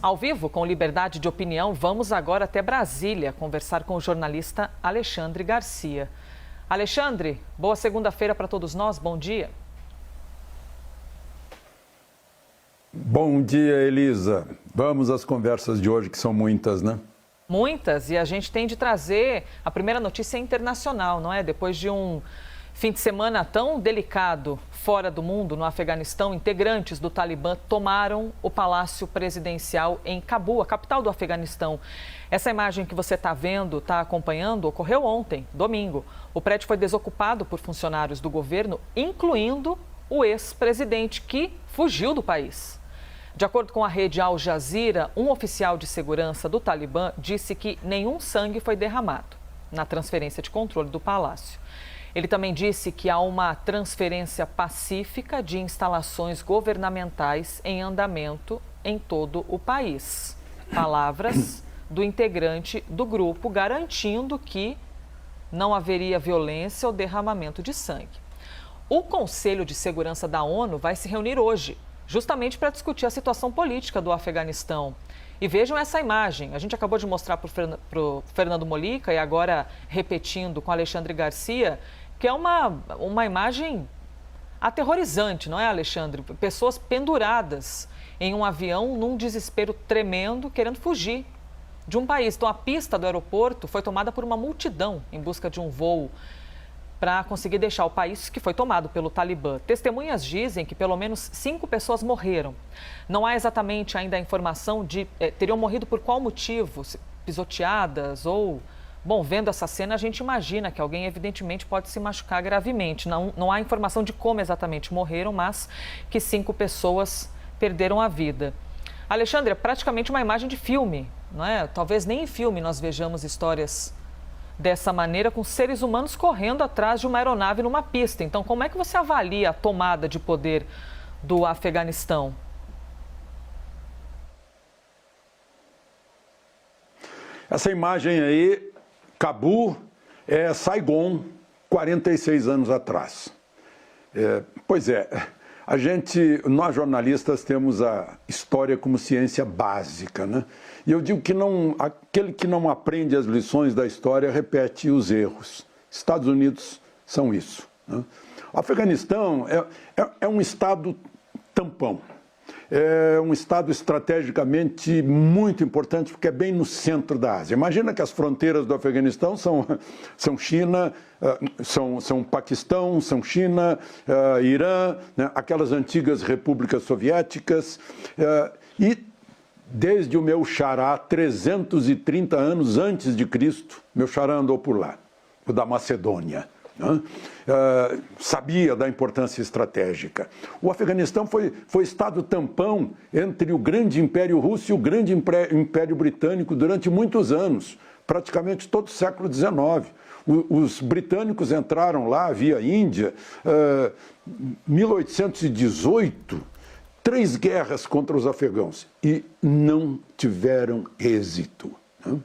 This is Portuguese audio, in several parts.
Ao vivo, com liberdade de opinião, vamos agora até Brasília conversar com o jornalista Alexandre Garcia. Alexandre, boa segunda-feira para todos nós, bom dia. Bom dia, Elisa. Vamos às conversas de hoje, que são muitas, né? Muitas, e a gente tem de trazer a primeira notícia internacional, não é? Depois de um fim de semana tão delicado fora do mundo, no Afeganistão, integrantes do Talibã tomaram o Palácio Presidencial em Cabul, a capital do Afeganistão. Essa imagem que você está vendo, está acompanhando, ocorreu ontem, domingo. O prédio foi desocupado por funcionários do governo, incluindo o ex-presidente que fugiu do país. De acordo com a rede Al Jazeera, um oficial de segurança do Talibã disse que nenhum sangue foi derramado na transferência de controle do palácio. Ele também disse que há uma transferência pacífica de instalações governamentais em andamento em todo o país. Palavras do integrante do grupo garantindo que não haveria violência ou derramamento de sangue. O Conselho de Segurança da ONU vai se reunir hoje, justamente para discutir a situação política do Afeganistão. E vejam essa imagem, a gente acabou de mostrar para o Fernando Molica e agora repetindo com Alexandre Garcia, que é uma imagem aterrorizante, não é, Alexandre? Pessoas penduradas em um avião num desespero tremendo, querendo fugir de um país. Então, a pista do aeroporto foi tomada por uma multidão em busca de um voo para conseguir deixar o país, que foi tomado pelo Talibã. Testemunhas dizem que pelo menos 5 pessoas morreram. Não há exatamente ainda a informação de teriam morrido por qual motivo, pisoteadas ou... Bom, vendo essa cena, a gente imagina que alguém, evidentemente, pode se machucar gravemente. Não há informação de como exatamente morreram, mas que 5 pessoas perderam a vida. Alexandre, é praticamente uma imagem de filme, não é? Talvez nem em filme nós vejamos histórias dessa maneira, com seres humanos correndo atrás de uma aeronave numa pista. Então, como é que você avalia a tomada de poder do Afeganistão? Essa imagem aí... Cabul é Saigon, 46 anos atrás. Nós jornalistas temos a história como ciência básica, né? E eu digo que aquele que não aprende as lições da história repete os erros. Estados Unidos são isso, né? O Afeganistão é um estado tampão. É um estado estrategicamente muito importante, porque é bem no centro da Ásia. Imagina que as fronteiras do Afeganistão são China, são Paquistão, são China, Irã, né? Aquelas antigas repúblicas soviéticas. E desde o meu xará, 330 anos antes de Cristo, meu xará andou por lá, o da Macedônia. Sabia da importância estratégica. O Afeganistão foi estado tampão entre o grande Império Russo e o grande Império Britânico durante muitos anos, praticamente todo o século XIX. Os britânicos entraram lá via Índia, 1818, 3 guerras contra os afegãos e não tiveram êxito, né?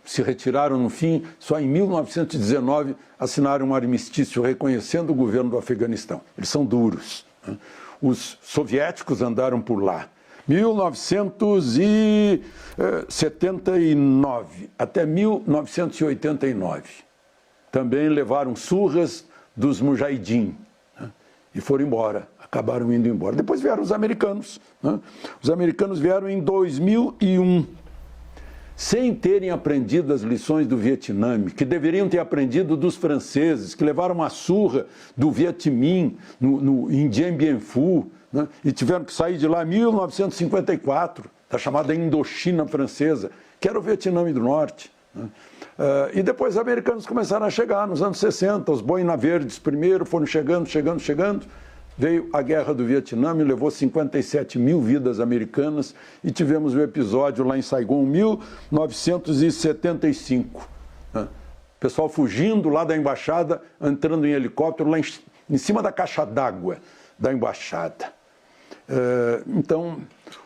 Se retiraram no fim, só em 1919 assinaram um armistício reconhecendo o governo do Afeganistão. Eles são duros, né? Os soviéticos andaram por lá. 1979 até 1989. Também levaram surras dos mujahidin, né? E foram embora, acabaram indo embora. Depois vieram os americanos, né? Os americanos vieram em 2001. Sem terem aprendido as lições do Vietnã, que deveriam ter aprendido dos franceses, que levaram uma surra do Viet Minh em Dien Bien Phu, né? E tiveram que sair de lá em 1954, da chamada Indochina francesa, que era o Vietnã do Norte, né? E depois os americanos começaram a chegar nos anos 60, os Boina Verdes primeiro foram chegando. Veio a Guerra do Vietnã, levou 57 mil vidas americanas e tivemos o episódio lá em Saigon, 1975. Né? O pessoal fugindo lá da embaixada, entrando em helicóptero lá em cima da caixa d'água da embaixada. Então,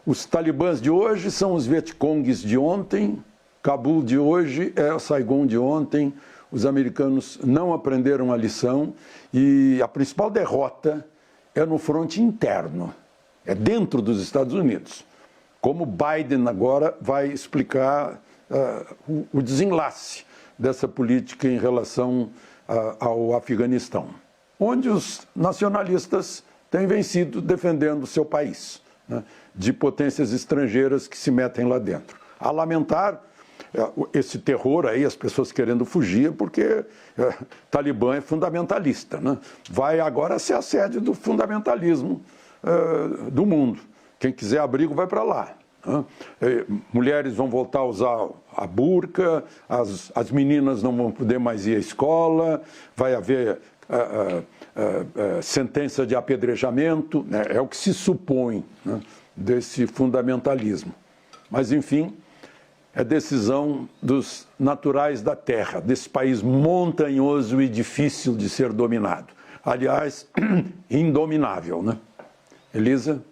os talibãs de hoje são os Vietcongues de ontem, Cabul de hoje é Saigon de ontem. Os americanos não aprenderam a lição e a principal derrota é no fronte interno, é dentro dos Estados Unidos. como Biden agora vai explicar o desenlace dessa política em relação ao Afeganistão, onde os nacionalistas têm vencido defendendo o seu país, né, de potências estrangeiras que se metem lá dentro. A lamentar esse terror aí, as pessoas querendo fugir, porque Talibã é fundamentalista, né? Vai agora ser a sede do fundamentalismo do mundo. Quem quiser abrigo vai para lá. Né? Mulheres vão voltar a usar a burca, as meninas não vão poder mais ir à escola, vai haver sentença de apedrejamento, né? É o que se supõe, né, desse fundamentalismo. Mas, enfim, é decisão dos naturais da terra, desse país montanhoso e difícil de ser dominado. Aliás, indominável, né? Elisa?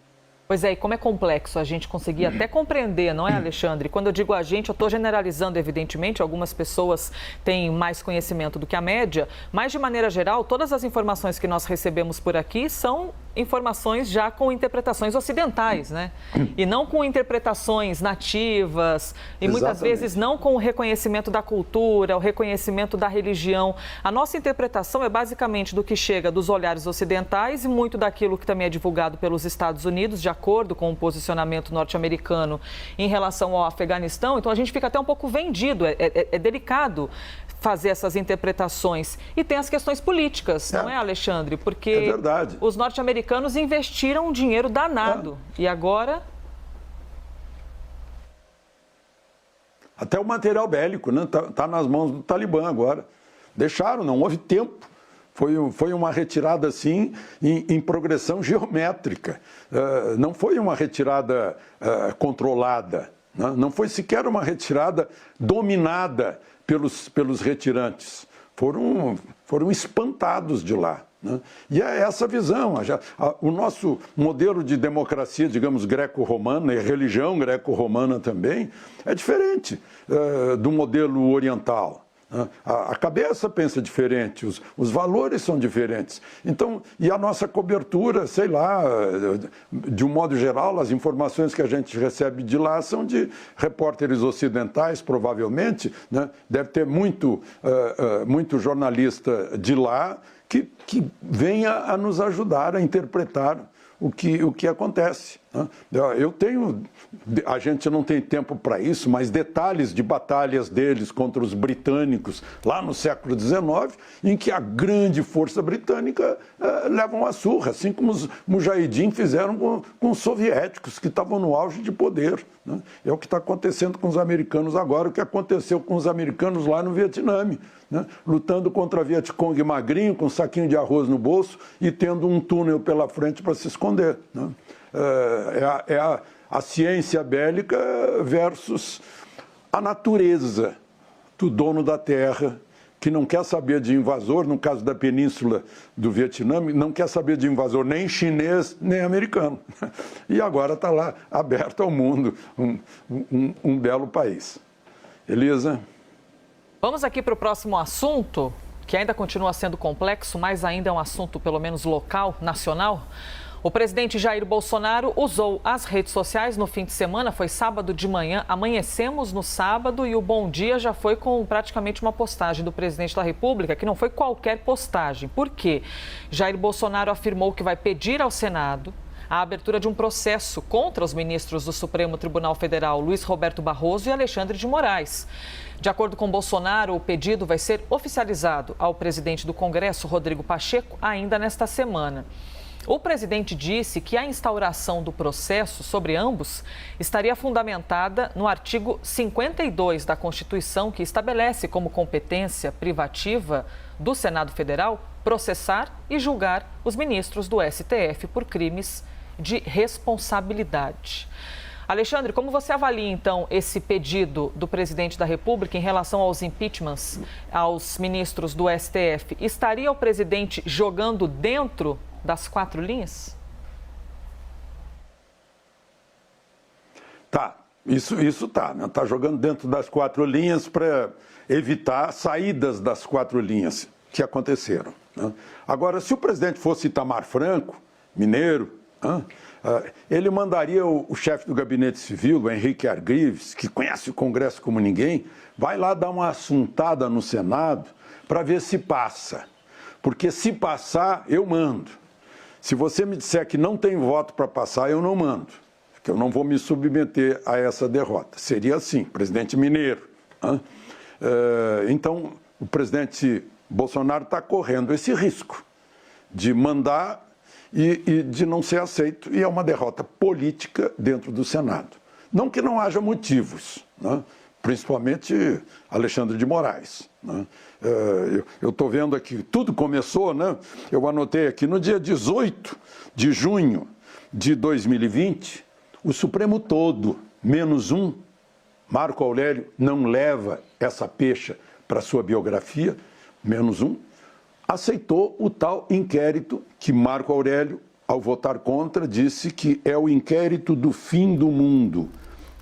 Pois é, e como é complexo a gente conseguir até compreender, não é, Alexandre? Quando eu digo a gente, eu estou generalizando, evidentemente, algumas pessoas têm mais conhecimento do que a média, mas, de maneira geral, todas as informações que nós recebemos por aqui são informações já com interpretações ocidentais, né? E não com interpretações nativas, e muitas vezes não com o reconhecimento da cultura, o reconhecimento da religião. A nossa interpretação é basicamente do que chega dos olhares ocidentais e muito daquilo que também é divulgado pelos Estados Unidos, de acordo com o posicionamento norte-americano em relação ao Afeganistão. Então a gente fica até um pouco vendido, é delicado fazer essas interpretações. E tem as questões políticas, não é, Alexandre? Porque os norte-americanos investiram um dinheiro danado. E agora... Até o material bélico, né? Tá nas mãos do Talibã agora. Deixaram, não houve tempo. Foi uma retirada, assim, em progressão geométrica. Não foi uma retirada controlada. Não foi sequer uma retirada dominada pelos retirantes. Foram espantados de lá. Né? E é essa visão. O nosso modelo de democracia, digamos, greco-romana, e religião greco-romana também, é diferente do modelo oriental. A cabeça pensa diferente, os valores são diferentes. Então, e a nossa cobertura, sei lá, de um modo geral, as informações que a gente recebe de lá são de repórteres ocidentais, provavelmente, né? Deve ter muito jornalista de lá que venha a nos ajudar a interpretar o que acontece. Né? A gente não tem tempo para isso, mas detalhes de batalhas deles contra os britânicos lá no século XIX, em que a grande força britânica leva uma surra, assim como os mujahidin fizeram com os soviéticos, que estavam no auge de poder. Né? É o que está acontecendo com os americanos agora, o que aconteceu com os americanos lá no Vietnã, né? Lutando contra Vietcong magrinho, com um saquinho de arroz no bolso e tendo um túnel pela frente para se esconder. Né? É a ciência bélica versus a natureza do dono da terra, que não quer saber de invasor, no caso da península do Vietnã, não quer saber de invasor nem chinês, nem americano. E agora está lá, aberto ao mundo, um belo país. Elisa? Vamos aqui para o próximo assunto, que ainda continua sendo complexo, mas ainda é um assunto pelo menos local, nacional. O presidente Jair Bolsonaro usou as redes sociais no fim de semana, foi sábado de manhã, amanhecemos no sábado e o Bom Dia já foi com praticamente uma postagem do presidente da República, que não foi qualquer postagem. Por quê? Jair Bolsonaro afirmou que vai pedir ao Senado a abertura de um processo contra os ministros do Supremo Tribunal Federal, Luiz Roberto Barroso e Alexandre de Moraes. De acordo com Bolsonaro, o pedido vai ser oficializado ao presidente do Congresso, Rodrigo Pacheco, ainda nesta semana. O presidente disse que a instauração do processo sobre ambos estaria fundamentada no artigo 52 da Constituição, que estabelece como competência privativa do Senado Federal processar e julgar os ministros do STF por crimes de responsabilidade. Alexandre, como você avalia, então, esse pedido do presidente da República em relação aos impeachments aos ministros do STF? Estaria o presidente jogando dentro das quatro linhas? Tá, isso tá, né? Tá jogando dentro das quatro linhas para evitar saídas das quatro linhas que aconteceram. Né? Agora, se o presidente fosse Itamar Franco, mineiro, Ele mandaria o chefe do gabinete civil, o Henrique Argrives, que conhece o Congresso como ninguém, vai lá dar uma assuntada no Senado para ver se passa. Porque se passar, eu mando. Se você me disser que não tem voto para passar, eu não mando. Porque eu não vou me submeter a essa derrota. Seria assim, presidente Mineiro. Então, o presidente Bolsonaro está correndo esse risco de mandar e de não ser aceito. E é uma derrota política dentro do Senado. Não que não haja motivos, principalmente Alexandre de Moraes. Eu estou vendo aqui, tudo começou, eu anotei aqui, no dia 18 de junho de 2020, o Supremo todo, menos um, Marco Aurélio não leva essa pecha para sua biografia, menos um, aceitou o tal inquérito que Marco Aurélio, ao votar contra, disse que é o inquérito do fim do mundo,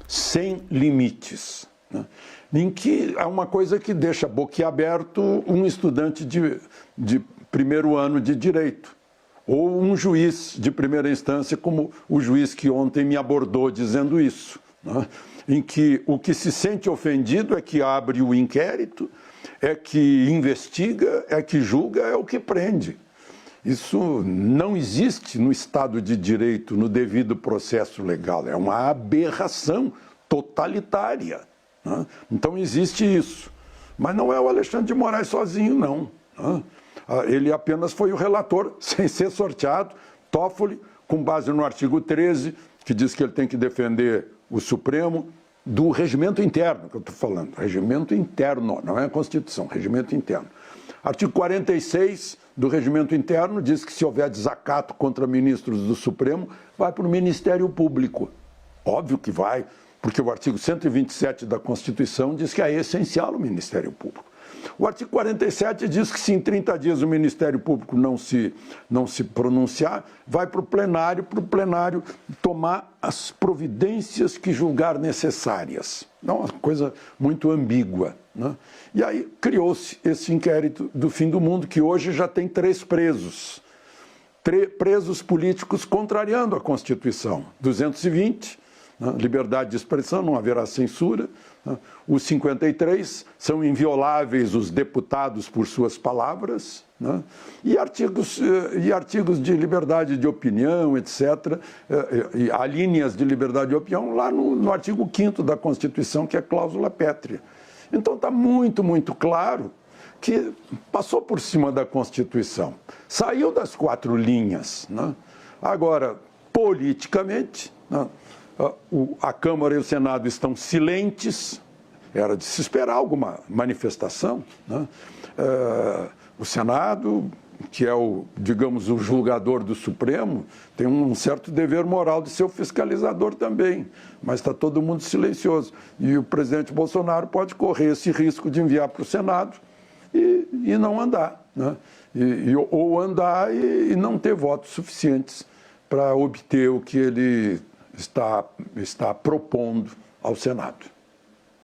sem limites. Em que há uma coisa que deixa boquiaberto um estudante de primeiro ano de direito, ou um juiz de primeira instância, como o juiz que ontem me abordou dizendo isso, em que o que se sente ofendido é que abre o inquérito, é que investiga, é que julga, é o que prende. Isso não existe no Estado de Direito, no devido processo legal, é uma aberração totalitária. Então existe isso. Mas não é o Alexandre de Moraes sozinho, não. Ele apenas foi o relator, sem ser sorteado, Toffoli, com base no artigo 13, que diz que ele tem que defender o Supremo, do regimento interno, que eu estou falando. Regimento interno, não é a Constituição, regimento interno. Artigo 46 do regimento interno diz que se houver desacato contra ministros do Supremo, vai para o Ministério Público. Óbvio que vai, porque o artigo 127 da Constituição diz que é essencial o Ministério Público. O artigo 47 diz que se em 30 dias o Ministério Público não se pronunciar, vai para o plenário tomar as providências que julgar necessárias. É uma coisa muito ambígua. E aí criou-se esse inquérito do fim do mundo, que hoje já tem 3 presos. Presos políticos contrariando a Constituição. 220, liberdade de expressão, não haverá censura. Os 53 são invioláveis os deputados por suas palavras, e artigos de liberdade de opinião, etc. E há linhas de liberdade de opinião lá no artigo 5º da Constituição, que é a cláusula pétrea. Então está muito, muito claro que passou por cima da Constituição, saiu das 4 linhas. Agora, politicamente, a Câmara e o Senado estão silentes, era de se esperar alguma manifestação. O Senado, que é digamos, o julgador do Supremo, tem um certo dever moral de ser o fiscalizador também, mas está todo mundo silencioso. E o presidente Bolsonaro pode correr esse risco de enviar para o Senado e não andar, ou andar e não ter votos suficientes para obter o que ele está propondo ao Senado.